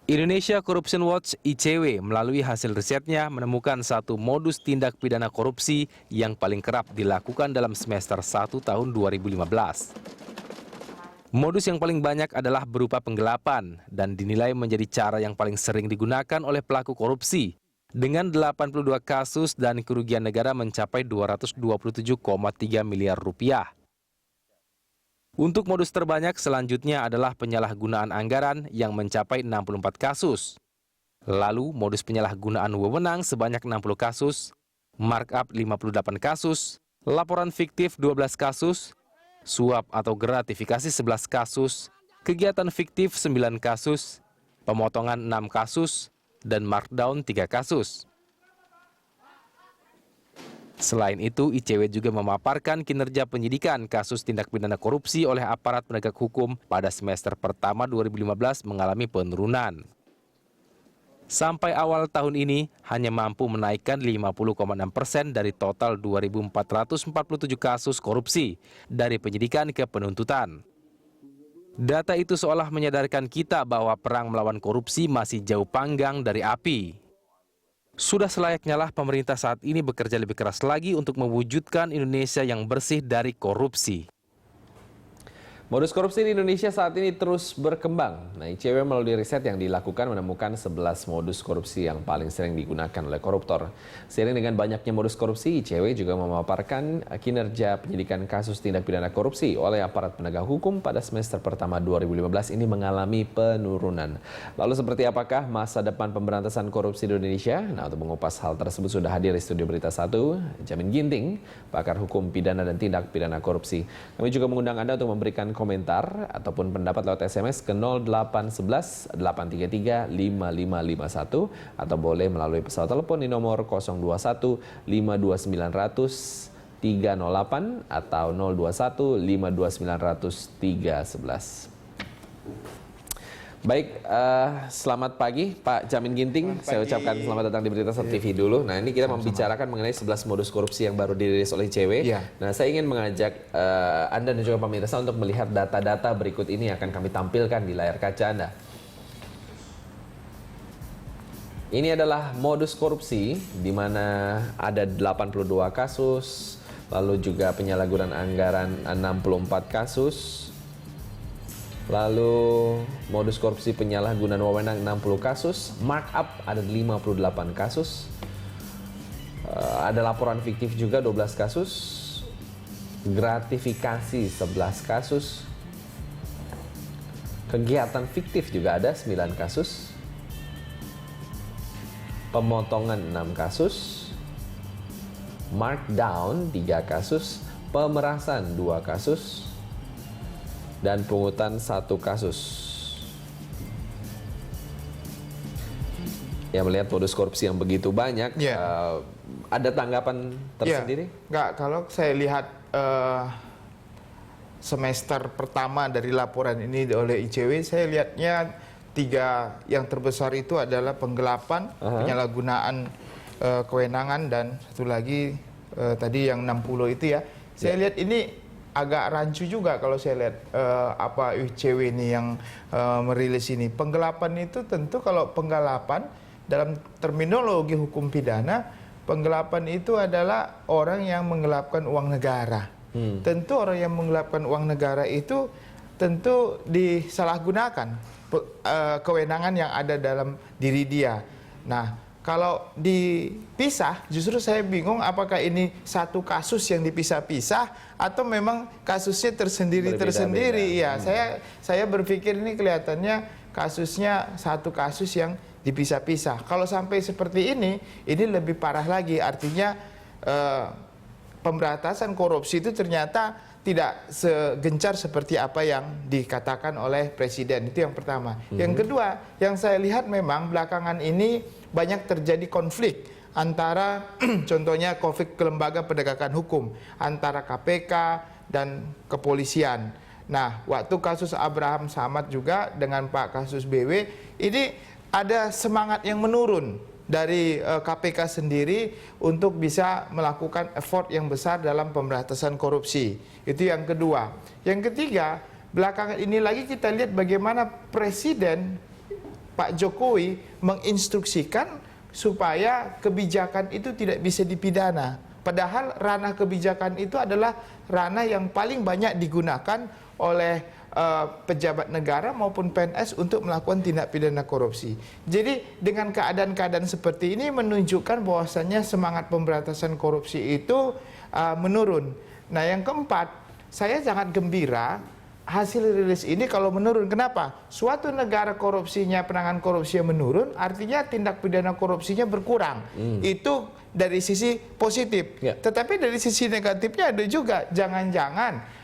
Indonesia Corruption Watch (ICW) melalui hasil risetnya menemukan satu modus tindak pidana korupsi yang paling kerap dilakukan dalam semester 1 tahun 2015. Modus yang paling banyak adalah berupa penggelapan dan dinilai menjadi cara yang paling sering digunakan oleh pelaku korupsi dengan 82 kasus dan kerugian negara mencapai 227,3 miliar rupiah. Untuk modus terbanyak selanjutnya adalah penyalahgunaan anggaran yang mencapai 64 kasus. Lalu modus penyalahgunaan wewenang sebanyak 60 kasus, markup 58 kasus, laporan fiktif 12 kasus, suap atau gratifikasi 11 kasus, kegiatan fiktif 9 kasus, pemotongan 6 kasus, dan markdown 3 kasus. Selain itu, ICW juga memaparkan kinerja penyidikan kasus tindak pidana korupsi oleh aparat penegak hukum pada semester pertama 2015 mengalami penurunan. Sampai awal tahun ini, hanya mampu menaikkan 50,6% dari total 2.447 kasus korupsi dari penyidikan ke penuntutan. Data itu seolah menyadarkan kita bahwa perang melawan korupsi masih jauh panggang dari api. Sudah selayaknya lah pemerintah saat ini bekerja lebih keras lagi untuk mewujudkan Indonesia yang bersih dari korupsi. Modus korupsi di Indonesia saat ini terus berkembang. Nah, ICW melalui riset yang dilakukan menemukan 11 modus korupsi yang paling sering digunakan oleh koruptor. Seiring dengan banyaknya modus korupsi, ICW juga memaparkan kinerja penyidikan kasus tindak pidana korupsi oleh aparat penegak hukum pada semester pertama 2015 ini mengalami penurunan. Lalu seperti apakah masa depan pemberantasan korupsi di Indonesia? Nah, untuk mengupas hal tersebut sudah hadir di Studio Berita 1, Jamin Ginting, pakar hukum pidana dan tindak pidana korupsi. Kami juga mengundang Anda untuk memberikan komentar ataupun pendapat lewat SMS ke 0811 833 5551 atau boleh melalui pesawat telepon di nomor 021 52900 308 atau 021 52900 311. Baik, selamat pagi Pak Jamin Ginting. Saya ucapkan selamat datang di Berita Satu TV dulu. Nah, ini kita membicarakan mengenai 11 modus korupsi yang baru dirilis oleh ICW. Nah, saya ingin mengajak Anda dan juga pemirsa untuk melihat data-data berikut ini yang akan kami tampilkan di layar kaca Anda. Ini adalah modus korupsi di mana ada 82 kasus, lalu juga penyalahgunaan anggaran 64 kasus. Lalu modus korupsi penyalahgunaan wewenang 60 kasus, markup ada 58 kasus, ada laporan fiktif juga 12 kasus, gratifikasi 11 kasus, kegiatan fiktif juga ada 9 kasus, pemotongan 6 kasus, markdown 3 kasus, pemerasan 2 kasus, dan pungutan 1 kasus. Ya, melihat modus korupsi yang begitu banyak, ada tanggapan tersendiri? Enggak, kalau saya lihat semester pertama dari laporan ini oleh ICW, saya lihatnya 3 yang terbesar itu adalah penggelapan, penyalahgunaan kewenangan, dan satu lagi tadi yang 60 itu ya. Saya lihat ini agak rancu juga kalau saya lihat apa ICW ini yang merilis ini. Penggelapan itu tentu, kalau penggelapan dalam terminologi hukum pidana, penggelapan itu adalah orang yang menggelapkan uang negara. Tentu orang yang menggelapkan uang negara itu tentu disalahgunakan kewenangan yang ada dalam diri dia. Nah, kalau dipisah, justru saya bingung apakah ini satu kasus yang dipisah-pisah atau memang kasusnya tersendiri-tersendiri. Ya, saya berpikir ini kelihatannya kasusnya satu kasus yang dipisah-pisah. Kalau sampai seperti ini lebih parah lagi. Artinya pemberantasan korupsi itu ternyata tidak segencar seperti apa yang dikatakan oleh Presiden. Itu yang pertama. Yang kedua, yang saya lihat memang belakangan ini banyak terjadi konflik antara contohnya konflik lembaga penegakan hukum antara KPK dan kepolisian. Nah, waktu kasus Abraham Samad juga dengan Pak kasus BW, ini ada semangat yang menurun dari KPK sendiri untuk bisa melakukan effort yang besar dalam pemberantasan korupsi. Itu yang kedua. Yang ketiga, belakangan ini lagi kita lihat bagaimana Presiden Pak Jokowi menginstruksikan supaya kebijakan itu tidak bisa dipidana. Padahal ranah kebijakan itu adalah ranah yang paling banyak digunakan oleh pejabat negara maupun PNS untuk melakukan tindak pidana korupsi. Jadi dengan keadaan-keadaan seperti ini menunjukkan bahwasannya semangat pemberantasan korupsi itu menurun. Nah, yang keempat, saya sangat gembira hasil rilis ini kalau menurun. Kenapa? Suatu negara korupsinya, penanganan korupsinya menurun, artinya tindak pidana korupsinya berkurang. Itu dari sisi positif. Tetapi dari sisi negatifnya ada juga. Jangan-jangan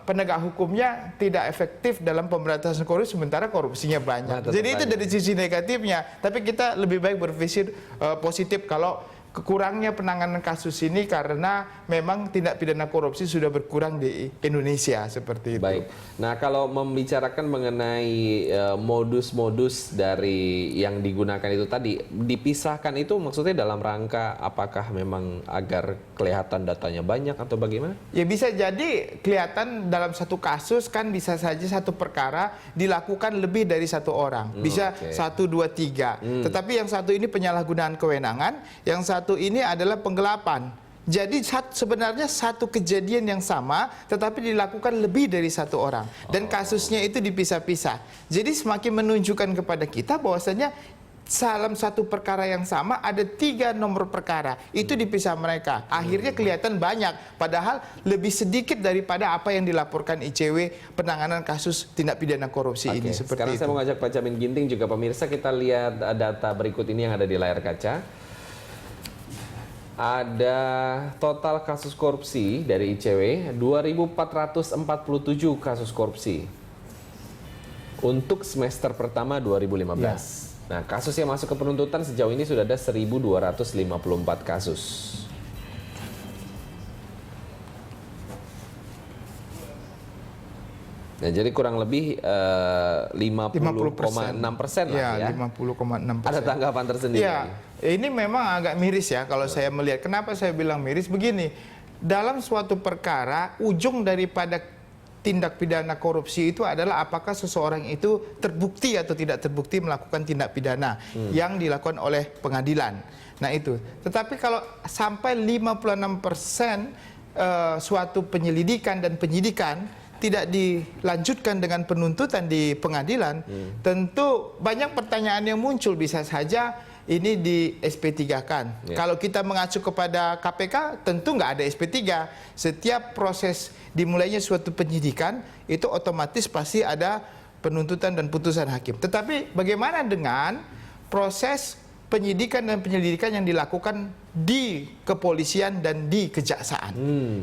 penegak hukumnya tidak efektif dalam pemberantasan korupsi sementara korupsinya banyak. Jadi itu dari sisi negatifnya. Tapi kita lebih baik berpikir positif kalau kekurangnya penanganan kasus ini karena memang tindak pidana korupsi sudah berkurang di Indonesia seperti itu. Baik. Nah, kalau membicarakan mengenai modus-modus dari yang digunakan itu tadi, dipisahkan itu maksudnya dalam rangka apakah memang agar kelihatan datanya banyak atau bagaimana? Ya bisa jadi kelihatan dalam satu kasus kan bisa saja satu perkara dilakukan lebih dari satu orang. Bisa 1, 2, 3. Tetapi yang satu ini penyalahgunaan kewenangan, yang satu ini adalah penggelapan. Jadi sebenarnya satu kejadian yang sama tetapi dilakukan lebih dari satu orang. Dan kasusnya itu dipisah-pisah. Jadi semakin menunjukkan kepada kita bahwasanya dalam satu perkara yang sama ada 3 nomor perkara. Itu dipisah mereka. Akhirnya kelihatan banyak. Padahal lebih sedikit daripada apa yang dilaporkan ICW penanganan kasus tindak pidana korupsi ini. Seperti sekarang itu. saya mau ngajak Pak Jamin Ginting juga pemirsa, kita lihat data berikut ini yang ada di layar kaca. Ada total kasus korupsi dari ICW 2.447 kasus korupsi untuk semester pertama 2015. Nah, kasus yang masuk ke penuntutan sejauh ini sudah ada 1.254 kasus. Nah, jadi kurang lebih 50,6% lah ya. 50,6%. Ada tanggapan tersendiri. Ya, ini memang agak miris ya kalau saya melihat. Kenapa saya bilang miris? Begini, dalam suatu perkara, ujung daripada tindak pidana korupsi itu adalah apakah seseorang itu terbukti atau tidak terbukti melakukan tindak pidana yang dilakukan oleh pengadilan. Nah itu. Tetapi kalau sampai 56% suatu penyelidikan dan penyidikan tidak dilanjutkan dengan penuntutan di pengadilan, tentu banyak pertanyaan yang muncul. Bisa saja ini di SP3-kan. Kalau kita mengacu kepada KPK, tentu nggak ada SP3. Setiap proses dimulainya suatu penyidikan, itu otomatis pasti ada penuntutan dan putusan hakim. Tetapi bagaimana dengan proses penyidikan dan penyelidikan yang dilakukan di kepolisian dan di kejaksaan?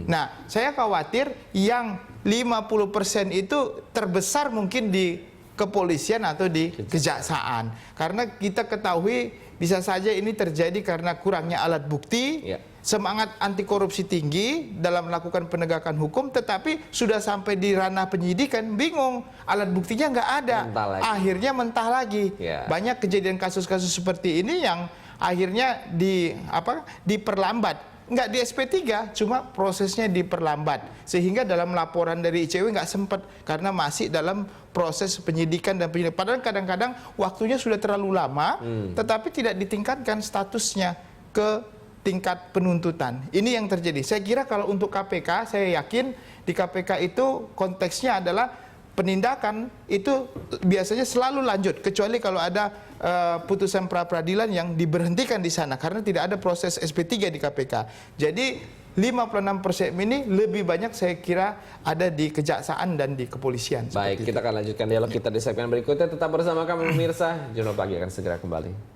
Nah, saya khawatir yang 50% itu terbesar mungkin di kepolisian atau di kejaksaan. Karena kita ketahui bisa saja ini terjadi karena kurangnya alat bukti, semangat anti korupsi tinggi dalam melakukan penegakan hukum, tetapi sudah sampai di ranah penyidikan bingung, alat buktinya nggak ada, akhirnya mentah lagi. Banyak kejadian kasus-kasus seperti ini yang akhirnya diperlambat. Nggak di SP3, cuma prosesnya diperlambat. Sehingga dalam laporan dari ICW nggak sempat, karena masih dalam proses penyidikan dan penyelidikan. Padahal kadang-kadang waktunya sudah terlalu lama, tetapi tidak ditingkatkan statusnya ke tingkat penuntutan. Ini yang terjadi. Saya kira kalau untuk KPK, saya yakin di KPK itu konteksnya adalah penindakan itu biasanya selalu lanjut, kecuali kalau ada putusan pra-peradilan yang diberhentikan di sana karena tidak ada proses SP3 di KPK. Jadi 56% ini lebih banyak saya kira ada di kejaksaan dan di kepolisian. Baik, kita akan lanjutkan dialog kita di segmen berikutnya. Tetap bersama kami pemirsa. Jurnal Pagi akan segera kembali.